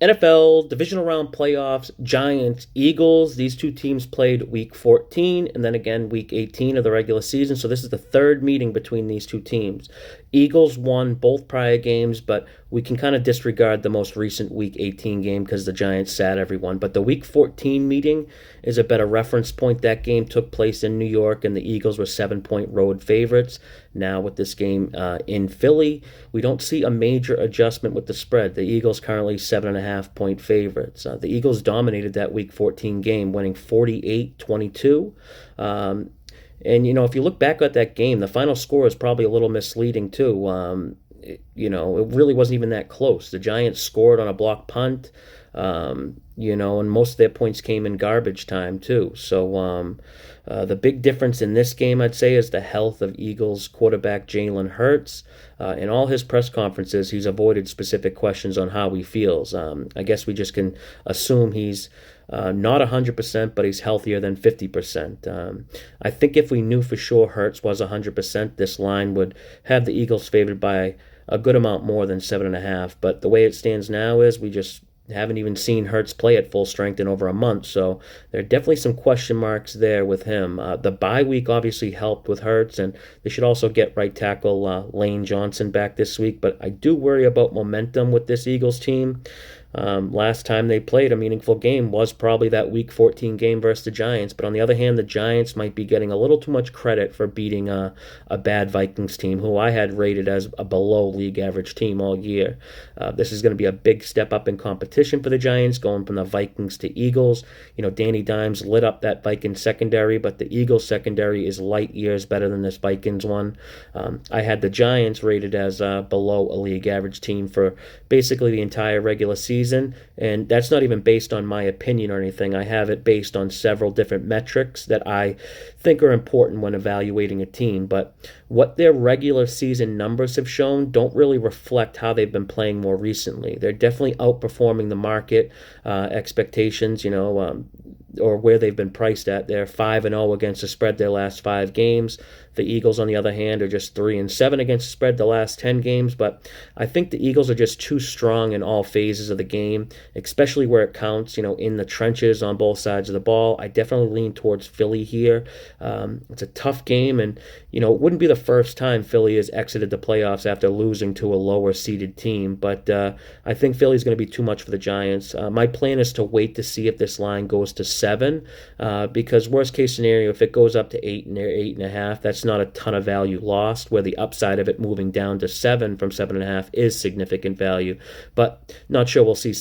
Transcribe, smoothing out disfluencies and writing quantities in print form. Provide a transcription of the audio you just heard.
NFL divisional round playoffs, Giants, Eagles. These two teams played week 14 and then again week 18 of the regular season. So this is the third meeting between these two teams. Eagles won both prior games, but we can kind of disregard the most recent week 18 game because the Giants sat everyone. But the week 14 meeting is a better reference point. That game took place in New York, and the Eagles were 7-point road favorites. Now, with this game in Philly, we don't see a major adjustment with the spread. The Eagles currently 7.5-point favorites. The Eagles dominated that Week 14 game, winning 48-22. And, if you look back at that game, the final score is probably a little misleading, too. It really wasn't even that close. The Giants scored on a block punt, and most of their points came in garbage time, too. So the big difference in this game, I'd say, is the health of Eagles quarterback Jalen Hurts. In all his press conferences, he's avoided specific questions on how he feels. I guess we just can assume he's not 100%, but he's healthier than 50%. I think if we knew for sure Hurts was 100%, this line would have the Eagles favored by a good amount more than 7.5. But the way it stands now is we just haven't even seen Hurts play at full strength in over a month, so there are definitely some question marks there with him. The bye week obviously helped with Hurts, and they should also get right tackle Lane Johnson back this week, but I do worry about momentum with this Eagles team. Last time they played a meaningful game was probably that Week 14 game versus the Giants. But on the other hand, the Giants might be getting a little too much credit for beating a bad Vikings team, who I had rated as a below league average team all year. This is going to be a big step up in competition for the Giants, going from the Vikings to Eagles. Danny Dimes lit up that Vikings secondary, but the Eagles secondary is light years better than this Vikings one. I had the Giants rated as below a league average team for basically the entire regular season. And that's not even based on my opinion or anything. I have it based on several different metrics that I think are important when evaluating a team. But what their regular season numbers have shown don't really reflect how they've been playing more recently. They're definitely outperforming the market expectations, or where they've been priced at. They're 5-0 against the spread their last 5 games. The Eagles, on the other hand, are just 3-7 against the spread the last 10 games. But I think the Eagles are just too strong in all phases of the game, especially where it counts, in the trenches on both sides of the ball. I definitely lean towards Philly here. It's a tough game, and, it wouldn't be the first time Philly has exited the playoffs after losing to a lower-seeded team. But I think Philly's going to be too much for the Giants. My plan is to wait to see if this line goes to 7, because worst case scenario, if it goes up to 8 and 8.5, that's not a ton of value lost, where the upside of it moving down to 7 from 7.5 is significant value. But not sure we'll see